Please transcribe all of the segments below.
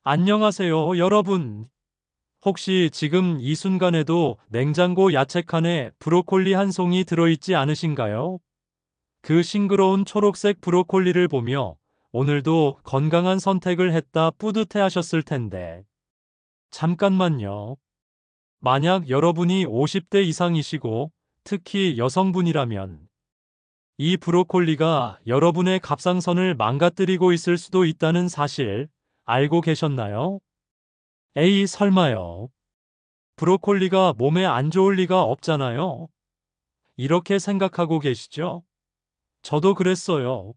안녕하세요, 여러분. 혹시 지금 이 순간에도 냉장고 야채칸에 브로콜리 한 송이 들어있지 않으신가요? 그 싱그러운 초록색 브로콜리를 보며 오늘도 건강한 선택을 했다 뿌듯해 하셨을 텐데. 잠깐만요. 만약 여러분이 50대 이상이시고 특히 여성분이라면 이 브로콜리가 여러분의 갑상선을 망가뜨리고 있을 수도 있다는 사실 알고 계셨나요? 에이, 설마요. 브로콜리가 몸에 안 좋을 리가 없잖아요. 이렇게 생각하고 계시죠? 저도 그랬어요.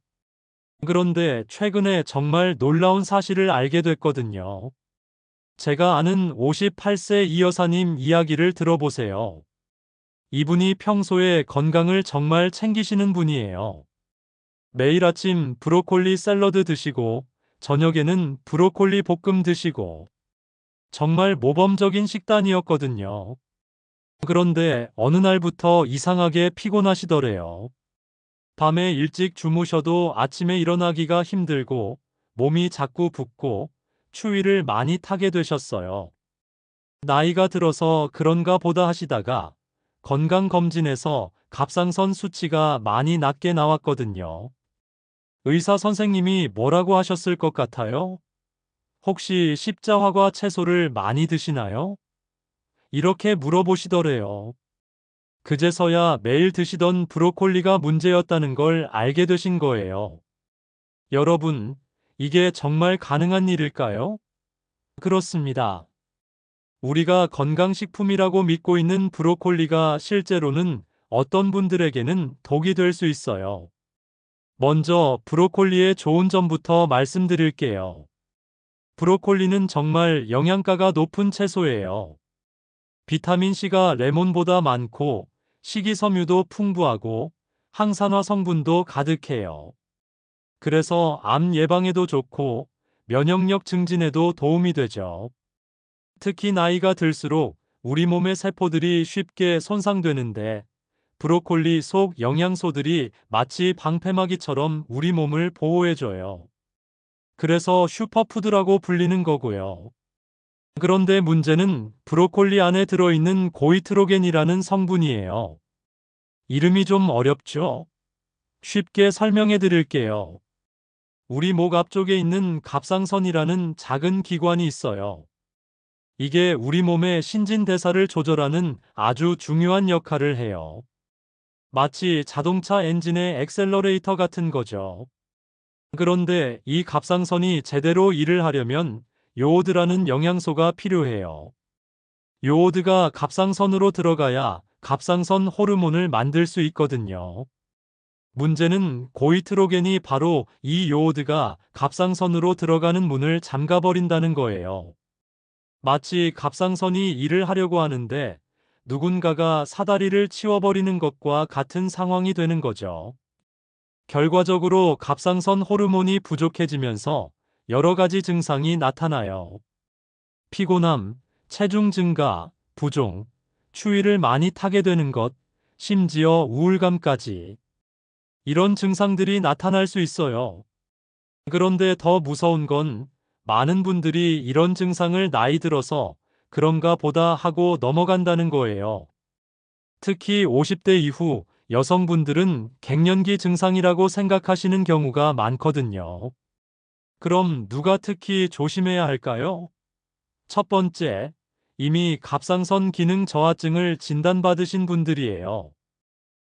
그런데 최근에 정말 놀라운 사실을 알게 됐거든요. 제가 아는 58세 이 여사님 이야기를 들어보세요. 이분이 평소에 건강을 정말 챙기시는 분이에요. 매일 아침 브로콜리 샐러드 드시고, 저녁에는 브로콜리 볶음 드시고, 정말 모범적인 식단이었거든요. 그런데 어느 날부터 이상하게 피곤하시더래요. 밤에 일찍 주무셔도 아침에 일어나기가 힘들고 몸이 자꾸 붓고 추위를 많이 타게 되셨어요. 나이가 들어서 그런가 보다 하시다가 건강검진에서 갑상선 수치가 많이 낮게 나왔거든요. 의사 선생님이 뭐라고 하셨을 것 같아요? 혹시 십자화과 채소를 많이 드시나요? 이렇게 물어보시더래요. 그제서야 매일 드시던 브로콜리가 문제였다는 걸 알게 되신 거예요. 여러분, 이게 정말 가능한 일일까요? 그렇습니다. 우리가 건강식품이라고 믿고 있는 브로콜리가 실제로는 어떤 분들에게는 독이 될 수 있어요. 먼저 브로콜리의 좋은 점부터 말씀드릴게요. 브로콜리는 정말 영양가가 높은 채소예요. 비타민C가 레몬보다 많고 식이섬유도 풍부하고 항산화 성분도 가득해요. 그래서 암 예방에도 좋고 면역력 증진에도 도움이 되죠. 특히 나이가 들수록 우리 몸의 세포들이 쉽게 손상되는데 브로콜리 속 영양소들이 마치 방패막이처럼 우리 몸을 보호해줘요. 그래서 슈퍼푸드라고 불리는 거고요. 그런데 문제는 브로콜리 안에 들어있는 고이트로겐이라는 성분이에요. 이름이 좀 어렵죠? 쉽게 설명해 드릴게요. 우리 목 앞쪽에 있는 갑상선이라는 작은 기관이 있어요. 이게 우리 몸의 신진대사를 조절하는 아주 중요한 역할을 해요. 마치 자동차 엔진의 엑셀러레이터 같은 거죠. 그런데 이 갑상선이 제대로 일을 하려면 요오드라는 영양소가 필요해요. 요오드가 갑상선으로 들어가야 갑상선 호르몬을 만들 수 있거든요. 문제는 고이트로겐이 바로 이 요오드가 갑상선으로 들어가는 문을 잠가버린다는 거예요. 마치 갑상선이 일을 하려고 하는데 누군가가 사다리를 치워버리는 것과 같은 상황이 되는 거죠. 결과적으로 갑상선 호르몬이 부족해지면서 여러 가지 증상이 나타나요. 피곤함, 체중 증가, 부종, 추위를 많이 타게 되는 것, 심지어 우울감까지. 이런 증상들이 나타날 수 있어요. 그런데 더 무서운 건 많은 분들이 이런 증상을 나이 들어서 그런가 보다 하고 넘어간다는 거예요. 특히 50대 이후 여성분들은 갱년기 증상이라고 생각하시는 경우가 많거든요. 그럼 누가 특히 조심해야 할까요? 첫 번째, 이미 갑상선 기능 저하증을 진단받으신 분들이에요.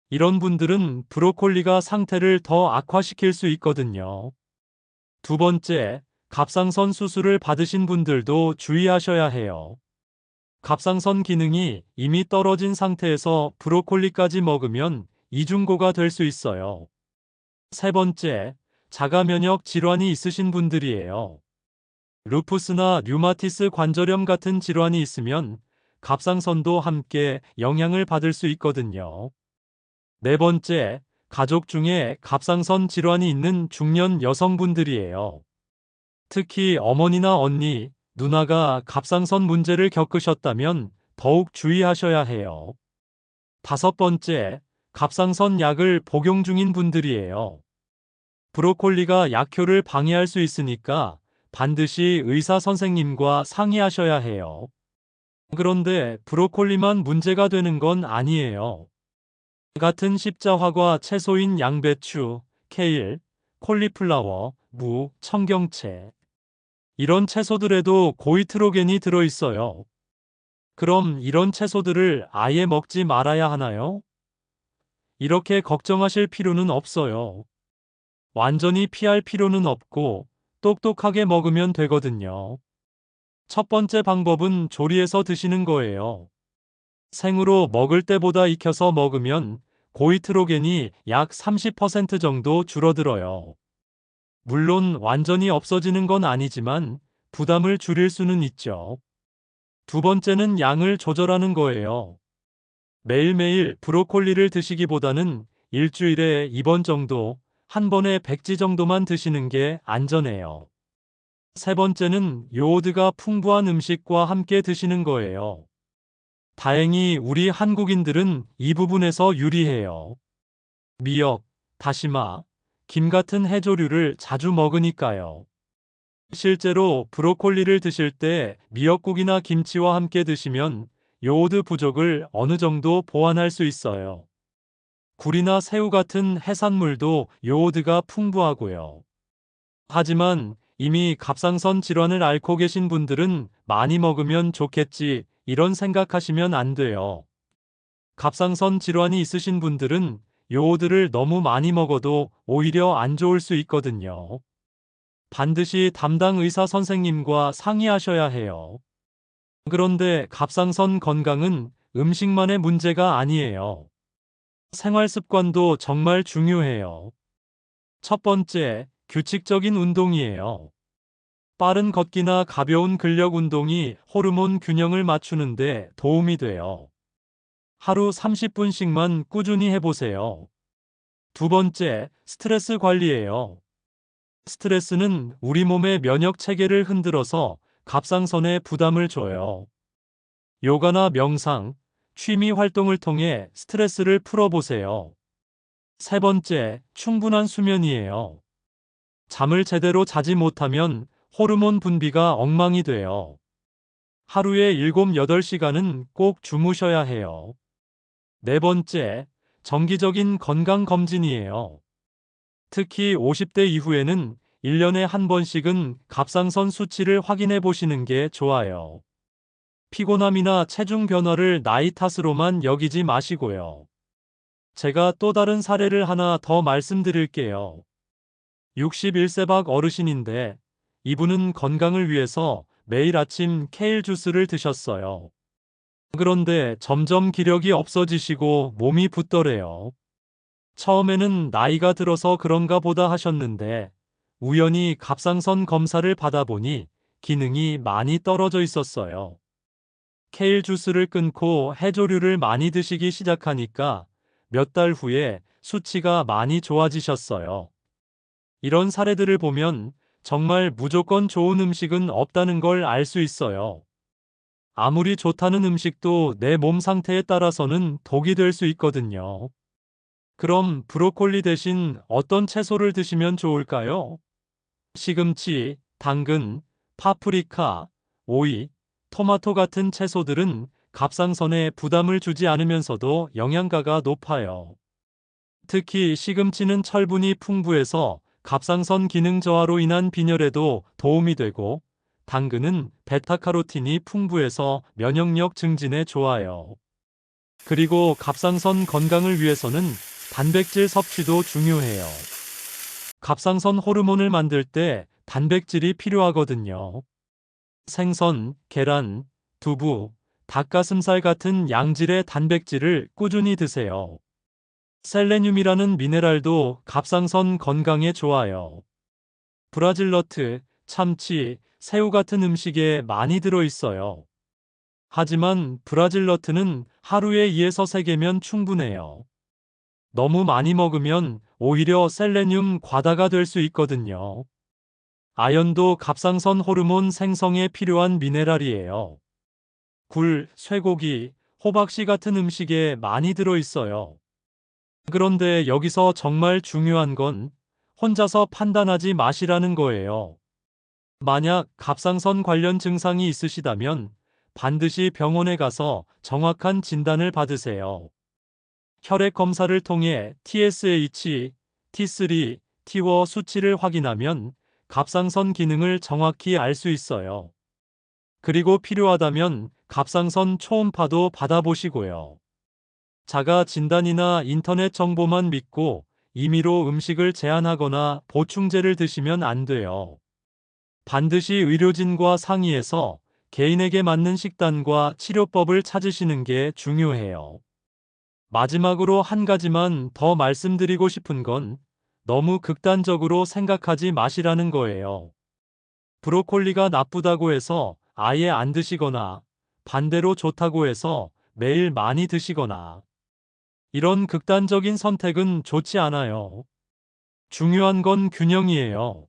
이런 분들은 브로콜리가 상태를 더 악화시킬 수 있거든요. 두 번째, 갑상선 수술을 받으신 분들도 주의하셔야 해요. 갑상선 기능이 이미 떨어진 상태에서 브로콜리까지 먹으면 이중고가 될 수 있어요. 세 번째, 자가 면역 질환이 있으신 분들이에요. 루푸스나 류마티스 관절염 같은 질환이 있으면 갑상선도 함께 영향을 받을 수 있거든요. 네 번째, 가족 중에 갑상선 질환이 있는 중년 여성분들이에요. 특히 어머니나 언니, 누나가 갑상선 문제를 겪으셨다면 더욱 주의하셔야 해요. 다섯 번째, 갑상선 약을 복용 중인 분들이에요. 브로콜리가 약효를 방해할 수 있으니까 반드시 의사 선생님과 상의하셔야 해요. 그런데 브로콜리만 문제가 되는 건 아니에요. 같은 십자화과 채소인 양배추, 케일, 콜리플라워, 무, 청경채. 이런 채소들에도 고이트로겐이 들어있어요. 그럼 이런 채소들을 아예 먹지 말아야 하나요? 이렇게 걱정하실 필요는 없어요. 완전히 피할 필요는 없고 똑똑하게 먹으면 되거든요. 첫 번째 방법은 조리해서 드시는 거예요. 생으로 먹을 때보다 익혀서 먹으면 고이트로겐이 약 30% 정도 줄어들어요. 물론 완전히 없어지는 건 아니지만 부담을 줄일 수는 있죠. 두 번째는 양을 조절하는 거예요. 매일매일 브로콜리를 드시기보다는 일주일에 2번 정도, 한 번에 100지 정도만 드시는 게 안전해요. 세 번째는 요오드가 풍부한 음식과 함께 드시는 거예요. 다행히 우리 한국인들은 이 부분에서 유리해요. 미역, 다시마, 김 같은 해조류를 자주 먹으니까요. 실제로 브로콜리를 드실 때 미역국이나 김치와 함께 드시면 요오드 부족을 어느 정도 보완할 수 있어요. 굴이나 새우 같은 해산물도 요오드가 풍부하고요. 하지만 이미 갑상선 질환을 앓고 계신 분들은 많이 먹으면 좋겠지, 이런 생각하시면 안 돼요. 갑상선 질환이 있으신 분들은 요오드를 너무 많이 먹어도 오히려 안 좋을 수 있거든요. 반드시 담당 의사 선생님과 상의하셔야 해요. 그런데 갑상선 건강은 음식만의 문제가 아니에요. 생활 습관도 정말 중요해요. 첫 번째, 규칙적인 운동이에요. 빠른 걷기나 가벼운 근력 운동이 호르몬 균형을 맞추는데 도움이 돼요. 하루 30분씩만 꾸준히 해보세요. 두 번째, 스트레스 관리예요. 스트레스는 우리 몸의 면역 체계를 흔들어서 갑상선에 부담을 줘요. 요가나 명상, 취미 활동을 통해 스트레스를 풀어보세요. 세 번째, 충분한 수면이에요. 잠을 제대로 자지 못하면 호르몬 분비가 엉망이 돼요. 하루에 7, 8시간은 꼭 주무셔야 해요. 네 번째, 정기적인 건강검진이에요. 특히 50대 이후에는 1년에 한 번씩은 갑상선 수치를 확인해 보시는 게 좋아요. 피곤함이나 체중 변화를 나이 탓으로만 여기지 마시고요. 제가 또 다른 사례를 하나 더 말씀드릴게요. 61세 박 어르신인데 이분은 건강을 위해서 매일 아침 케일 주스를 드셨어요. 그런데 점점 기력이 없어지시고 몸이 붓더래요. 처음에는 나이가 들어서 그런가 보다 하셨는데 우연히 갑상선 검사를 받아보니 기능이 많이 떨어져 있었어요. 케일 주스를 끊고 해조류를 많이 드시기 시작하니까 몇 달 후에 수치가 많이 좋아지셨어요. 이런 사례들을 보면 정말 무조건 좋은 음식은 없다는 걸 알 수 있어요. 아무리 좋다는 음식도 내 몸 상태에 따라서는 독이 될 수 있거든요. 그럼 브로콜리 대신 어떤 채소를 드시면 좋을까요? 시금치, 당근, 파프리카, 오이, 토마토 같은 채소들은 갑상선에 부담을 주지 않으면서도 영양가가 높아요. 특히 시금치는 철분이 풍부해서 갑상선 기능 저하로 인한 빈혈에도 도움이 되고, 당근은 베타카로틴이 풍부해서 면역력 증진에 좋아요. 그리고 갑상선 건강을 위해서는 단백질 섭취도 중요해요. 갑상선 호르몬을 만들 때 단백질이 필요하거든요. 생선, 계란, 두부, 닭가슴살 같은 양질의 단백질을 꾸준히 드세요. 셀레늄이라는 미네랄도 갑상선 건강에 좋아요. 브라질너트, 참치, 새우 같은 음식에 많이 들어있어요. 하지만 브라질너트는 하루에 2에서 3개면 충분해요. 너무 많이 먹으면 오히려 셀레늄 과다가 될 수 있거든요. 아연도 갑상선 호르몬 생성에 필요한 미네랄이에요. 굴, 쇠고기, 호박씨 같은 음식에 많이 들어있어요. 그런데 여기서 정말 중요한 건 혼자서 판단하지 마시라는 거예요. 만약 갑상선 관련 증상이 있으시다면 반드시 병원에 가서 정확한 진단을 받으세요. 혈액 검사를 통해 TSH, T3, T4 수치를 확인하면 갑상선 기능을 정확히 알 수 있어요. 그리고 필요하다면 갑상선 초음파도 받아보시고요. 자가 진단이나 인터넷 정보만 믿고 임의로 음식을 제한하거나 보충제를 드시면 안 돼요. 반드시 의료진과 상의해서 개인에게 맞는 식단과 치료법을 찾으시는 게 중요해요. 마지막으로 한 가지만 더 말씀드리고 싶은 건 너무 극단적으로 생각하지 마시라는 거예요. 브로콜리가 나쁘다고 해서 아예 안 드시거나 반대로 좋다고 해서 매일 많이 드시거나 이런 극단적인 선택은 좋지 않아요. 중요한 건 균형이에요.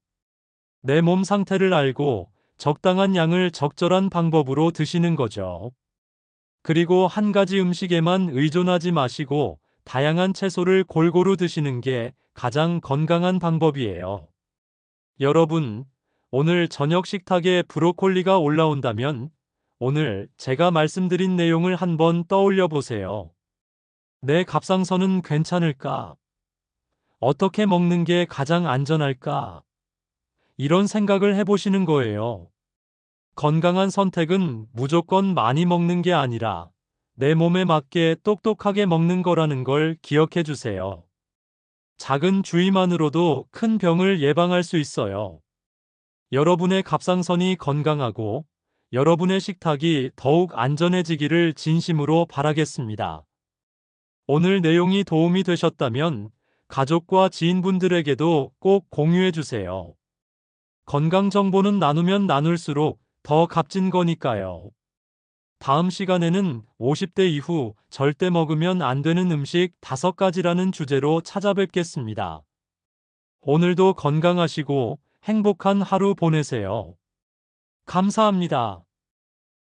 내 몸 상태를 알고 적당한 양을 적절한 방법으로 드시는 거죠. 그리고 한 가지 음식에만 의존하지 마시고 다양한 채소를 골고루 드시는 게 가장 건강한 방법이에요. 여러분, 오늘 저녁 식탁에 브로콜리가 올라온다면 오늘 제가 말씀드린 내용을 한번 떠올려 보세요. 내 갑상선은 괜찮을까? 어떻게 먹는 게 가장 안전할까? 이런 생각을 해보시는 거예요. 건강한 선택은 무조건 많이 먹는 게 아니라 내 몸에 맞게 똑똑하게 먹는 거라는 걸 기억해 주세요. 작은 주의만으로도 큰 병을 예방할 수 있어요. 여러분의 갑상선이 건강하고 여러분의 식탁이 더욱 안전해지기를 진심으로 바라겠습니다. 오늘 내용이 도움이 되셨다면 가족과 지인분들에게도 꼭 공유해 주세요. 건강 정보는 나누면 나눌수록 더 값진 거니까요. 다음 시간에는 50대 이후 절대 먹으면 안 되는 음식 5가지라는 주제로 찾아뵙겠습니다. 오늘도 건강하시고 행복한 하루 보내세요. 감사합니다.